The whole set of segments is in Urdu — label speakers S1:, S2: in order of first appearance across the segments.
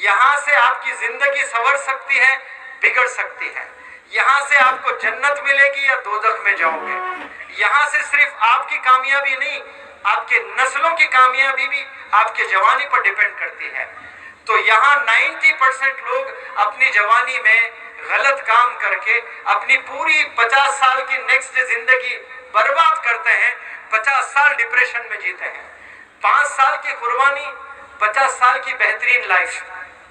S1: یہاں سے آپ کی زندگی سنور سکتی ہے، بگڑ سکتی ہے. یہاں سے آپ کو جنت ملے گی یا دوزخ میں جاؤ گے. یہاں سے صرف آپ کی کامیابی نہیں، آپ کے نسلوں کی کامیابی بھی آپ کے جوانی پر ڈیپینڈ کرتی ہے. تو یہاں 90% لوگ اپنی جوانی میں غلط کام کر کے اپنی پوری 50 سال کی نیکسٹ زندگی برباد کرتے ہیں. 50 سال ڈپریشن میں جیتے ہیں. 5 سال کی قربانی، 50 سال کی بہترین لائف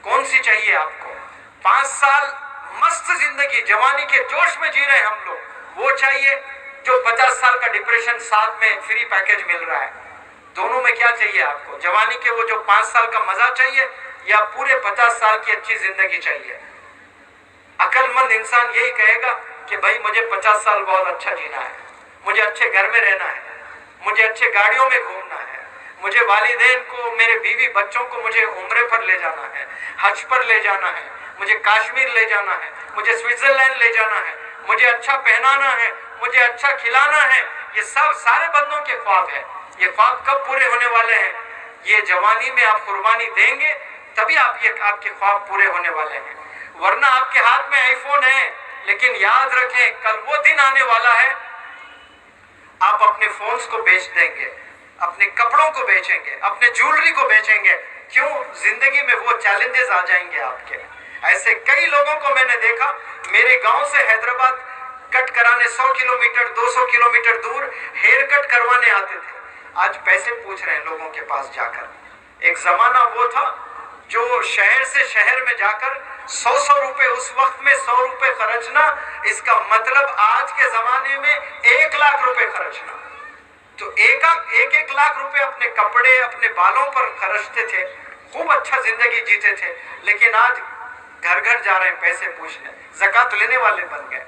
S1: کون سی چاہیے آپ کو؟ 5 سال مست زندگی جوانی کے جوش میں جی رہے ہیں ہم لوگ، وہ چاہیے جو 50 سال کا ڈپریشن ساتھ میں فری پیکج مل رہا ہے؟ دونوں میں کیا چاہیے آپ کو؟ جوانی کے وہ جو 5 سال کا مزہ چاہیے یا پورے 50 سال کی اچھی زندگی چاہیے؟ عقل مند انسان یہی کہے گا کہ بھائی مجھے 50 سال بہت اچھا جینا ہے، مجھے اچھے گھر میں رہنا ہے، مجھے اچھے گاڑیوں میں گھومنا ہے، مجھے والدین کو، میرے بیوی بچوں کو مجھے عمرے پر لے جانا ہے، حج پر لے جانا ہے، مجھے کاشمیر لے جانا ہے، مجھے سوئٹزرلینڈ لے جانا ہے، مجھے اچھا پہنانا ہے، مجھے اچھا کھلانا ہے. یہ سب سارے بندوں کے خواب ہیں. یہ خواب کب پورے ہونے والے ہیں؟ یہ جوانی میں آپ قربانی دیں گے تبھی آپ کے خواب پورے ہونے والے ہیں. ورنہ آپ کے ہاتھ میں آئی فون ہے، لیکن یاد رکھیں کل وہ دن آنے والا ہے آپ اپنے فونز کو بیچ دیں گے، اپنے کپڑوں کو بیچیں گے، اپنے جولری کو بیچیں گے. کیوں؟ زندگی میں وہ چیلنجز آ جائیں گے آپ کے. ایسے کئی لوگوں کو میں نے دیکھا، میرے گاؤں سے حیدرآباد کٹ کرانے 100 کلومیٹر 200 کلومیٹر دور ہیئر کٹ کروانے آتے تھے. آج پیسے پوچھ رہے ہیں لوگوں کے پاس جا کر. ایک زمانہ وہ تھا جو شہر سے شہر میں جا کر 100 روپے، اس وقت میں 100 روپے خرچنا، اس کا مطلب آج کے زمانے میں 1 لاکھ روپے خرچنا. تو ایک لاکھ روپے اپنے کپڑے، اپنے بالوں پر خرچتے تھے، خوب اچھا زندگی جیتے تھے. لیکن آج گھر گھر جا رہے ہیں پیسے پوچھنے، زکوٰۃ لینے والے بن گئے،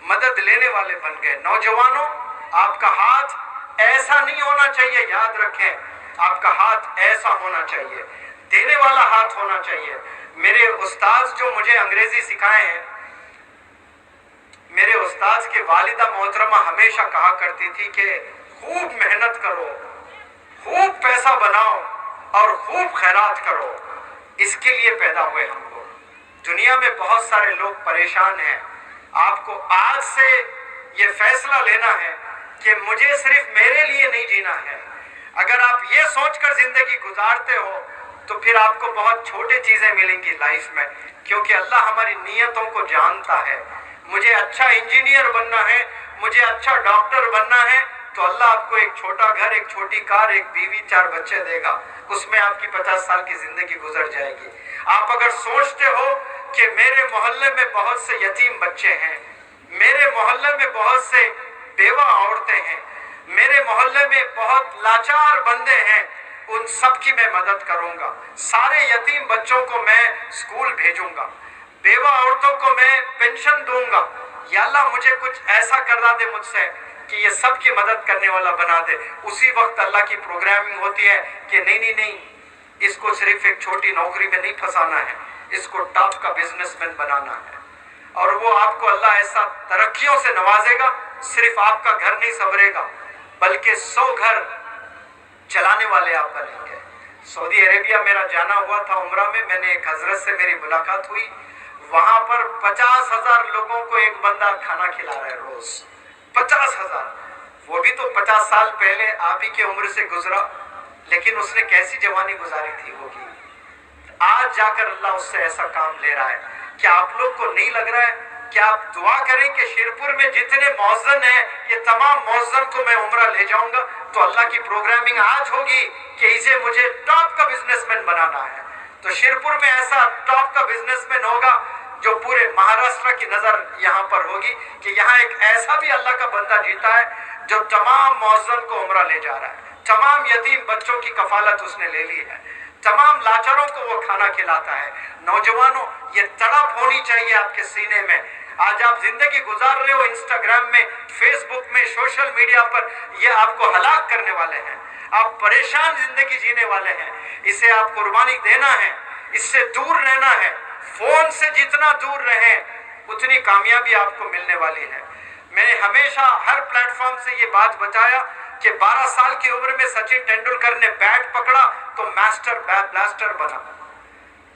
S1: مدد لینے والے بن گئے. نوجوانوں، آپ کا ہاتھ ایسا نہیں ہونا چاہیے. یاد رکھیں، آپ کا ہاتھ ایسا ہونا چاہیے، دینے والا ہاتھ ہونا چاہیے. میرے استاد جو مجھے انگریزی سکھائے ہیں، میرے استاد کی والدہ محترمہ ہمیشہ کہا کرتی تھی کہ خوب محنت کرو، خوب پیسہ بناؤ اور خوب خیرات کرو. اس کے لیے پیدا ہوئے ہم لوگ. دنیا میں بہت سارے لوگ پریشان ہیں. آپ کو آج سے یہ فیصلہ لینا ہے کہ مجھے صرف میرے لیے نہیں جینا ہے. اگر آپ یہ سوچ کر زندگی گزارتے ہو تو پھر آپ کو بہت چھوٹی چیزیں ملیں گی لائف میں، کیونکہ اللہ ہماری نیتوں کو جانتا ہے. مجھے اچھا انجینئر بننا ہے، مجھے اچھا ڈاکٹر بننا ہے، تو اللہ آپ کو ایک چھوٹا گھر، ایک چھوٹی کار، ایک بیوی، 4 بچے دے گا. اس میں آپ کی 50 سال کی زندگی گزر جائے گی. آپ اگر سوچتے ہو کہ میرے محلے میں بہت سے یتیم بچے ہیں، میرے محلے میں بہت سے بیوہ عورتیں ہیں، میرے محلے میں بہت لاچار بندے ہیں، ان سب کی میں مدد کروں گا. سارے یتیم بچوں کو میں اسکول بھیجوں گا، بیوہ عورتوں کو میں پینشن دوں گا. یا اللہ مجھے کچھ ایسا کروا دے مجھ سے کہ یہ سب کی مدد کرنے والا بنا دے. اسی وقت اللہ کی پروگرامنگ ہوتی ہے کہ نہیں، اس کو صرف ایک چھوٹی نوکری میں نہیں پھنسانا ہے، اس کو ٹاپ کا بزنس مین بنانا ہے. اور وہ آپ کو اللہ ایسا ترقیوں سے نوازے گا، صرف آپ کا گھر نہیں سنورے گا بلکہ 100 گھر چلانے والے آپ بنیں گے. سعودی عربیہ میرا جانا ہوا تھا عمرہ میں. میں نے ایک حضرت سے میری ملاقات ہوئی، وہاں پر 50,000 لوگوں کو ایک بندہ کھانا کھلا رہا ہے روز. 50,000. وہ بھی تو 50 سال پہلے آپ ہی کی عمر سے گزرا، لیکن اس نے کیسی جوانی گزاری تھی ہوگی. آج جا کر اللہ اس سے ایسا کام لے رہا ہے. کیا آپ لوگ کو نہیں لگ رہا ہے کہ آپ دعا کریں کہ شیرپور میں جتنے مؤذن ہیں یہ تمام مؤذن کو میں عمرہ لے جاؤں گا؟ تو اللہ کی پروگرامنگ آج ہوگی کہ اسے مجھے ٹاپ کا بزنس مین بنانا ہے. تو شیرپور میں ایسا ٹاپ کا بزنس مین ہوگا جو پورے مہاراشٹر کی نظر یہاں پر ہوگی کہ یہاں ایک ایسا بھی اللہ کا بندہ جیتا ہے جو تمام مؤذن کو عمرہ لے جا رہا ہے. تمام یتیم بچوں کی کفالت اس نے لے لی ہے، تمام لاچاروں کو وہ کھانا کھلاتا ہے. نوجوانوں، یہ تڑپ ہونی چاہیے آپ کے سینے میں. آج آپ زندگی گزار رہے ہو انسٹاگرام میں، فیس بک میں، سوشل میڈیا پر، یہ آپ کو ہلاک کرنے والے ہیں. آپ پریشان زندگی جینے والے ہیں. اسے آپ قربانی دینا ہے، اس سے دور رہنا ہے. فون سے جتنا دور رہیں اتنی کامیابی آپ کو ملنے والی ہے. میں نے ہمیشہ ہر پلیٹ فارم سے یہ بات بتایا کہ 12 سال کی عمر میں سچن ٹینڈولکر نے بیٹ پکڑا تو ماسٹر بلاسٹر بنا.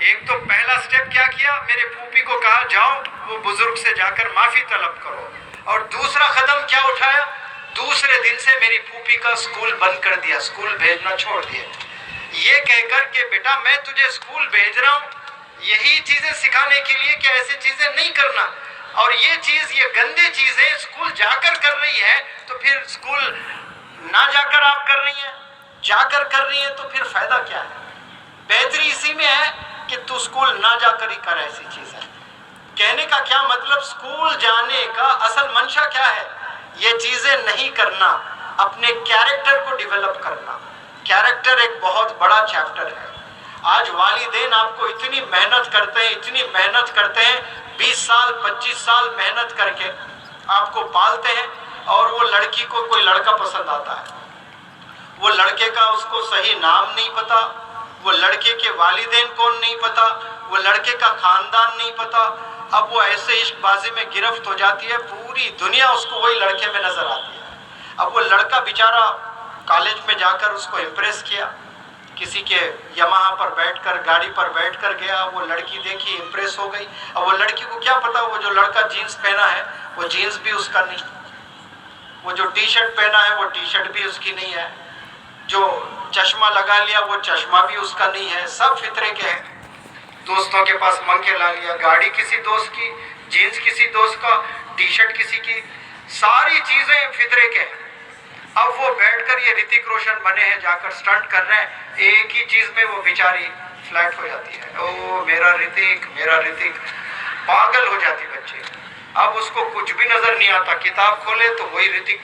S1: ایک تو پہلا سٹیپ کیا کیا، میرے پھوپھی کو کہا جاؤ وہ بزرگ سے جا کر معافی طلب کرو، اور دوسرا قدم کیا اٹھایا، دوسرے دن سے میری پھوپھی کا اسکول بند کر دیا، اسکول بھیجنا چھوڑ دیا، یہ کہہ کر کہ بیٹا میں تجھے اسکول بھیج رہا ہوں یہی چیزیں سکھانے کے لیے کہ ایسی چیزیں نہیں کرنا، اور یہ چیز، یہ گندی چیزیں اسکول جا کر کر رہی ہے، تو پھر اسکول نہ جا کر آپ کر رہی ہیں، جا کر کر رہی ہیں تو پھر فائدہ کیا ہے؟ بہتری اسی میں ہے کہ تو اسکول نہ جا کر ہی کر ایسی چیزیں۔ کہنے کا کیا مطلب، اسکول جانے کا اصل منشا کیا ہے؟ یہ چیزیں نہیں کرنا، اپنے کیریکٹر کو ڈیولپ کرنا۔ کیریکٹر ایک بہت بڑا چیپٹر ہے۔ آج والدین آپ کو اتنی محنت کرتے ہیں، اتنی محنت کرتے ہیں، 20 سال 25 سال محنت کر کے آپ کو پالتے ہیں، اور وہ لڑکی کو کوئی لڑکا پسند آتا ہے، وہ لڑکے کا اس کو صحیح نام نہیں پتا، وہ لڑکے کے والدین کون نہیں پتا، وہ لڑکے کا خاندان نہیں پتا، اب وہ ایسے عشق بازی میں گرفت ہو جاتی ہے، پوری دنیا اس کو وہی لڑکے میں نظر آتی ہے۔ اب وہ لڑکا بیچارہ کالج میں جا کر اس کو امپریس کیا، کسی کے یمہا پر بیٹھ کر، گاڑی پر بیٹھ کر گیا، وہ لڑکی دیکھی امپریس ہو گئی، اب وہ لڑکی کو کیا پتا وہ جو لڑکا جینس پہنا ہے وہ جینس بھی اس کا نہیں، وہ جو ٹی شرٹ پہنا ہے وہ ٹی شرٹ بھی اس کی نہیں ہے، جو چشمہ لگا لیا وہ چشمہ بھی اس کا نہیں ہے، سب فطرے کے ہیں۔ دوستوں کے پاس منگ کے لا لیا، گاڑی کسی دوست کی، جینس کسی دوست کا، ٹی شرٹ کسی کی، ساری چیزیں فطرے کے ہیں۔ اب وہ بیٹھ کر یہ رتک روشن بنے ہیں، جا کر سٹنٹ کر رہے ہیں، ایک ہی چیز میں وہ بیچاری فلیٹ ہو جاتی ہے، او میرا رتک، میرا رتک، پاگل ہو جاتی بچے۔ اب اس کو کچھ بھی نظر نہیں آتا، کتاب کھولے تو وہی رتک،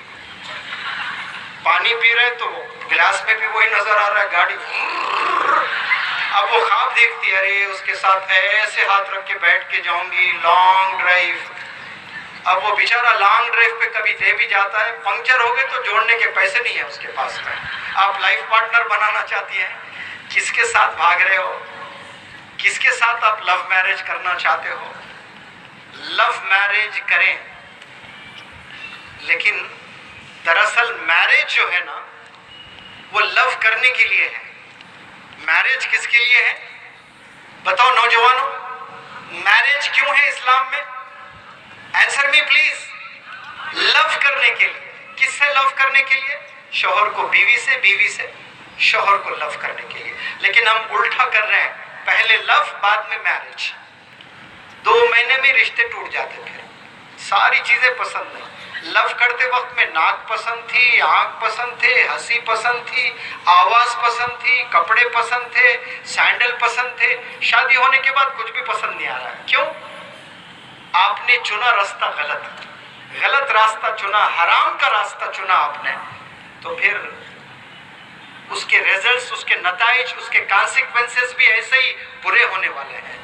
S1: پانی پی رہے تو گلاس میں بھی وہی نظر آ رہا ہے، گاڑی، اب وہ خواب دیکھتی ہے، ارے اس کے ساتھ ایسے ہاتھ رکھ کے بیٹھ کے جاؤں گی لانگ ڈرائیو۔ اب وہ بیچارہ لانگ ڈرائیو پہ کبھی لے بھی جاتا ہے، پنکچر ہو گئے تو جوڑنے کے پیسے نہیں ہیں اس کے پاس میں۔ آپ لائف پارٹنر بنانا چاہتی ہیں، کس کے ساتھ بھاگ رہے ہو، کس کے ساتھ آپ لو میرج کرنا چاہتے ہو؟ لو میرج کریں، لیکن دراصل میرج جو ہے نا وہ لو کرنے کے لیے ہے۔ میرج کس کے لیے ہے بتاؤ نوجوانوں؟ میرج کیوں ہے اسلام میں؟ Answer me please. لو کرنے کے لیے۔ کس سے لو کرنے کے لیے؟ شوہر کو بیوی سے، بیوی سے شوہر کو لو کرنے کے لیے۔ لیکن ہم الٹا کر رہے ہیں، پہلے لو بعد میں میرج، 2 مہینے میں رشتے ٹوٹ جاتے، پھر ساری چیزیں پسند نہیں۔ لو کرتے وقت میں ناک پسند تھی، آنکھ پسند تھے، ہنسی پسند تھی، آواز پسند تھی، کپڑے پسند تھے، سینڈل پسند تھے، شادی ہونے کے بعد کچھ بھی پسند نہیں آ رہا ہے۔ کیوں؟ آپ نے چنا راستہ غلط، غلط راستہ چنا، حرام کا راستہ چنا آپ نے، تو پھر اس کے ریزلٹس، اس کے نتائج، اس کے کانسیکوینسز بھی ایسے ہی برے ہونے والے ہیں۔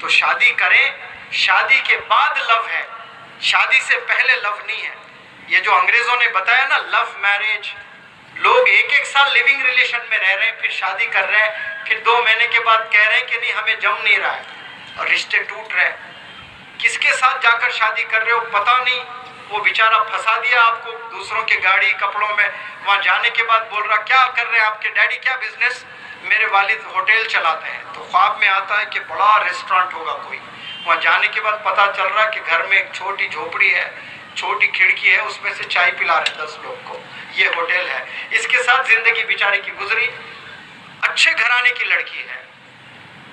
S1: تو شادی کریں، شادی کے بعد لو ہے، شادی سے پہلے لو نہیں ہے۔ یہ جو انگریزوں نے بتایا نا لو میرج، لوگ 1 سال لیونگ ریلیشن میں رہ رہے ہیں، پھر شادی کر رہے ہیں، پھر 2 مہینے کے بعد کہہ رہے ہیں کہ نہیں ہمیں جم نہیں رہا ہے، اور رشتے ٹوٹ رہے ہیں۔ کس کے ساتھ جا کر شادی کر رہے ہو پتہ نہیں، وہ بیچارہ پھنسا دیا آپ کو دوسروں کے گاڑی کپڑوں میں، وہاں جانے کے بعد بول رہا کیا کر رہے ہیں آپ کے ڈیڈی، کیا بزنس؟ میرے والد ہوٹل چلاتے ہیں، تو خواب میں آتا ہے کہ بڑا ریسٹورانٹ ہوگا کوئی، وہاں جانے کے بعد پتہ چل رہا کہ گھر میں ایک چھوٹی جھوپڑی ہے، چھوٹی کھڑکی ہے، اس میں سے چائے پلا رہے 10 لوگ کو، یہ ہوٹل ہے۔ اس کے ساتھ زندگی بیچارے کی گزری، اچھے گھرانے کی لڑکی ہے،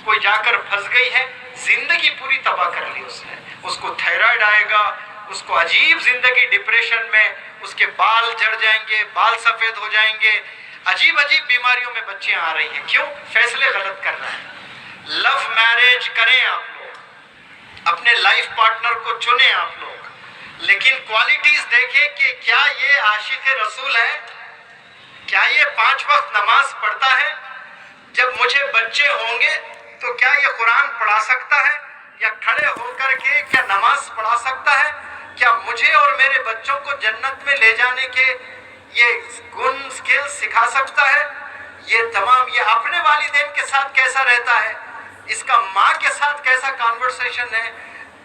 S1: کوئی جا کر پھنس گئی ہے، زندگی پوری تباہ کر لی اس نے، اس کو تھائرائیڈ آئے گا، اس کو عجیب زندگی ڈپریشن میں، اس کے بال جھڑ جائیں گے، بال سفید ہو جائیں گے، عجیب عجیب بیماریوں میں بچیاں آ رہی ہیں۔ کیوں؟ فیصلے غلط کر رہے ہیں۔ لو میرج کریں آپ لوگ، اپنے لائف پارٹنر کو چنیں آپ لوگ، لیکن کوالٹیز دیکھیں کہ کیا یہ عاشق رسول ہے، کیا یہ 5 وقت نماز پڑھتا ہے، جب مجھے بچے ہوں گے تو کیا یہ قرآن پڑھا سکتا ہے، یا کھڑے ہو کر کے کیا نماز پڑھا سکتا ہے، کیا مجھے اور میرے بچوں کو جنت میں لے جانے کے یہ گن سکل سکھا سکتا ہے، یہ تمام، یہ اپنے والدین کے ساتھ کیسا رہتا ہے، اس کا ماں کے ساتھ کیسا کانورسیشن ہے،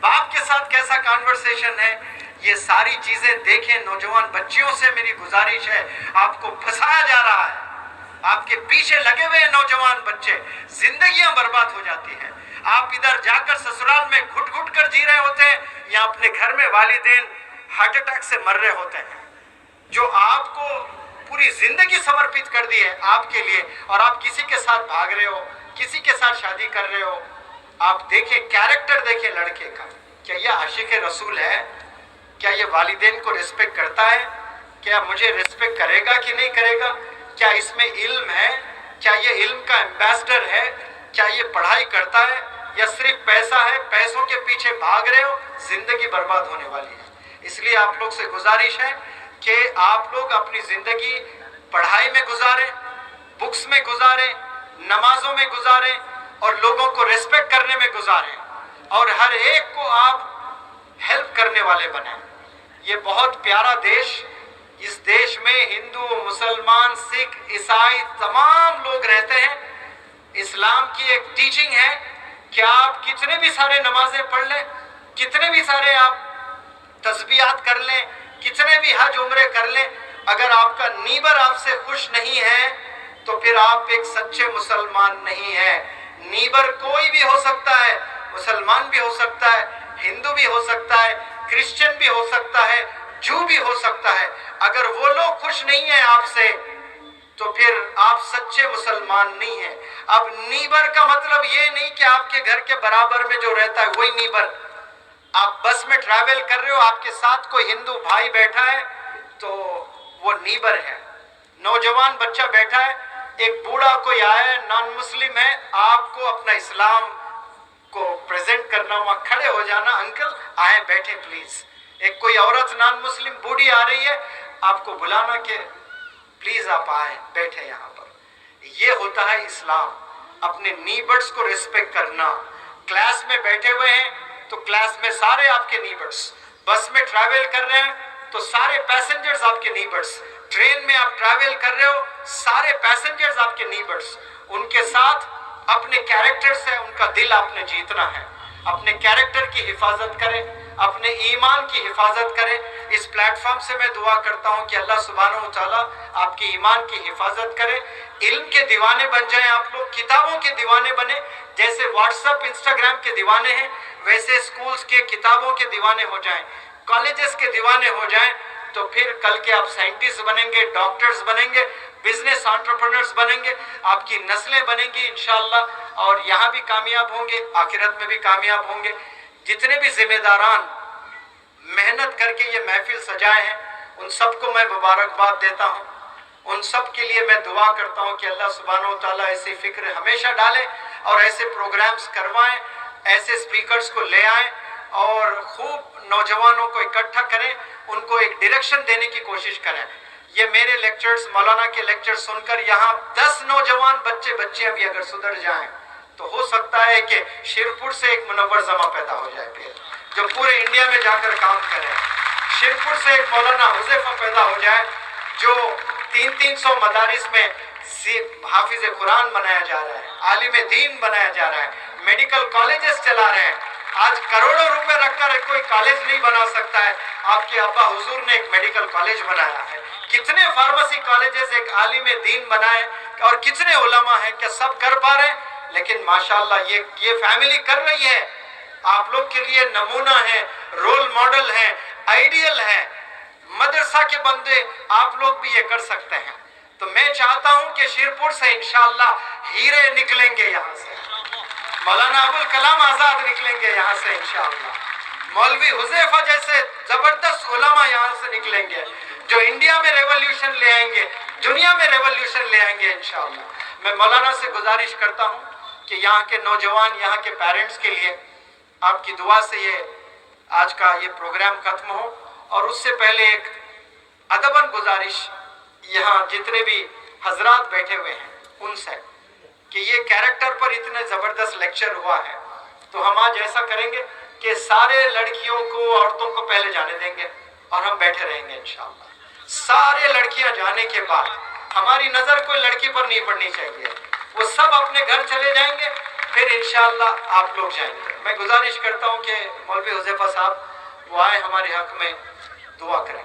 S1: باپ کے ساتھ کیسا کانورسیشن ہے، یہ ساری چیزیں دیکھیں۔ نوجوان بچیوں سے میری گزارش ہے، آپ کو پھنسایا جا رہا ہے، آپ کے پیچھے لگے ہوئے نوجوان بچے، زندگیاں برباد ہو جاتی ہیں۔ آپ ادھر جا کر سسرال میں گھٹ گھٹ کر جی رہے ہوتے ہیں، یا اپنے گھر میں والدین ہارٹ اٹیک سے مر رہے ہوتے ہیں، جو آپ کو پوری زندگی سمرپت کر دی ہے آپ کے لیے، اور آپ کسی کے ساتھ بھاگ رہے ہو، کسی کے ساتھ شادی کر رہے ہو۔ آپ دیکھیں کیریکٹر، دیکھیں لڑکے کا، کیا یہ عاشق رسول ہے؟ کیا یہ والدین کو رسپیکٹ کرتا ہے؟ کیا مجھے رسپیکٹ کرے گا کہ نہیں کرے گا؟ کیا اس میں علم ہے؟ کیا یہ علم کا ایمبیسڈر ہے؟ کیا یہ پڑھائی کرتا ہے یا صرف پیسہ ہے؟ پیسوں کے پیچھے بھاگ رہے ہو، زندگی برباد ہونے والی ہے۔ اس لیے آپ لوگ سے گزارش ہے کہ آپ لوگ اپنی زندگی پڑھائی میں گزاریں، بکس میں گزاریں، نمازوں میں گزاریں، اور لوگوں کو ریسپیکٹ کرنے میں گزاریں، اور ہر ایک کو آپ ہیلپ کرنے والے بنیں۔ یہ بہت پیارا دیش، اس دیش میں ہندو، مسلمان، سکھ، عیسائی تمام لوگ رہتے ہیں۔ اسلام کی ایک ٹیچنگ ہے کہ آپ کتنے بھی سارے نمازیں پڑھ لیں، کتنے بھی سارے آپ تسبیحات کر لیں، کتنے بھی حج عمرے کر لیں، اگر آپ کا نیبر آپ سے خوش نہیں ہے تو پھر آپ ایک سچے مسلمان نہیں ہیں۔ نیبر کوئی بھی ہو سکتا ہے، مسلمان بھی ہو سکتا ہے، ہندو بھی ہو سکتا ہے، کرسچن بھی ہو سکتا ہے، جو بھی ہو سکتا ہے، اگر وہ لوگ خوش نہیں ہیں آپ سے تو پھر آپ سچے مسلمان نہیں ہیں۔ اب نیبر کا مطلب یہ نہیں کہ آپ کے گھر کے برابر میں جو رہتا ہے وہی نیبر۔ آپ بس میں ٹریول کر رہے ہو، آپ کے ساتھ کوئی ہندو بھائی بیٹھا ہے تو وہ نیبر ہے۔ نوجوان بچہ بیٹھا ہے، ایک بوڑھا کوئی آیا ہے نان مسلم ہے، آپ کو اپنا اسلام کو پریزنٹ کرنا، وہاں کھڑے ہو جانا، انکل آئیں بیٹھیں پلیز۔ ایک کوئی عورت نان مسلم بوڑھی آ رہی ہے، آپ کو بلانا کہ پلیز آپ آئیں بیٹھیں یہاں پر۔ یہ ہوتا ہے اسلام، اپنے نیبرز کو ریسپیکٹ کرنا۔ کلاس میں بیٹھے ہوئے ہیں تو کلاس میں سارے آپ کے نیبرز، بس میں ٹریول کر رہے ہیں تو سارے پیسنجرز آپ کے نیبرز، ٹرین میں آپ ٹریول کر رہے ہو سارے پیسنجرز آپ کے نیبرز۔ ان کے ساتھ اپنے کیریکٹر سے ان کا دل آپ نے جیتنا ہے۔ اپنے کیریکٹر کی حفاظت کریں، اپنے ایمان کی حفاظت کریں۔ اس پلیٹ فارم سے میں دعا کرتا ہوں کہ اللہ سبحانہ و تعالیٰ آپ کی ایمان کی حفاظت کرے، علم کے دیوانے بن جائیں آپ لوگ، کتابوں کے دیوانے بنے، جیسے واٹس ایپ انسٹاگرام کے دیوانے ہیں ویسے سکولز کے کتابوں کے دیوانے ہو جائیں، کالجز کے دیوانے ہو جائیں، تو پھر کل کے آپ سائنٹسٹ بنیں گے، ڈاکٹرز بنیں گے، بزنس انٹرپرنرز بنیں گے، آپ کی نسلیں بنیں گی انشاءاللہ، اور یہاں بھی کامیاب ہوں گے، آخرت میں بھی کامیاب ہوں گے۔ جتنے بھی ذمہ داران محنت کر کے یہ محفل سجائے ہیں ان سب کو میں مبارکباد دیتا ہوں، ان سب کے لیے میں دعا کرتا ہوں کہ اللہ سبحانہ و تعالیٰ ایسی فکر ہمیشہ ڈالے اور ایسے پروگرامز کروائیں، ایسے سپیکرز کو لے آئیں اور خوب نوجوانوں کو اکٹھا کریں، ان کو ایک ڈائریکشن دینے کی کوشش کریں۔ یہ میرے لیکچرز، مولانا کے لیکچر سن کر یہاں 10 نوجوان بچے بھی اگر سدھر جائیں تو ہو سکتا ہے کہ شیرپور سے ایک منور زماں پیدا ہو جائے پھر، جو پورے انڈیا میں جا کر کام کرے۔ شیرپور سے ایک مولانا حذیفہ پیدا ہو جائے جو 300 مدارس میں حافظ قرآن بنایا جا رہا ہے، عالم دین بنایا جا رہا ہے، میڈیکل کالجز چلا رہے ہیں۔ آج کروڑوں روپے رکھ کر کوئی کالج نہیں بنا سکتا ہے، آپ کے ابا حضور نے ایک میڈیکل کالج بنایا ہے۔ کتنے فارمیسی کالجز ایک عالم دین بنائے، اور کتنے علماء ہیں، کیا سب کر پا رہے ہیں؟ لیکن ماشاءاللہ یہ فیملی کر رہی ہے، آپ لوگ کے لیے نمونہ ہے، رول ماڈل ہے، آئیڈیل ہے۔ مدرسہ کے بندے آپ لوگ بھی یہ کر سکتے ہیں۔ تو میں چاہتا ہوں کہ شیرپور سے انشاءاللہ ہیرے نکلیں گے، یہاں سے مولانا ابوالکلام آزاد نکلیں گے یہاں سے انشاءاللہ، مولوی حذیفہ جیسے زبردست علماء یہاں سے نکلیں گے جو انڈیا میں ریولوشن لے آئیں گے، دنیا میں ریولوشن لے آئیں گے انشاءاللہ۔ میں مولانا سے گزارش کرتا ہوں کہ یہاں کے نوجوان، یہاں کے پیرنٹس کے لیے آپ کی دعا سے یہ آج کا یہ پروگرام ختم ہو، اور اس سے پہلے ایک ادباً گزارش یہاں جتنے بھی حضرات بیٹھے ہوئے ہیں ان سے کہ یہ کیریکٹر پر اتنے زبردست لیکچر ہوا ہے، تو ہم آج ایسا کریں گے کہ سارے لڑکیوں کو، عورتوں کو پہلے جانے دیں گے اور ہم بیٹھے رہیں گے انشاءاللہ۔ سارے لڑکیاں جانے کے بعد ہماری نظر کوئی لڑکی پر نہیں پڑنی چاہیے، وہ سب اپنے گھر چلے جائیں گے، پھر انشاءاللہ آپ لوگ جائیں گے۔ میں گزارش کرتا ہوں کہ مولوی حذیفہ صاحب وہ آئے ہمارے حق میں دعا کریں۔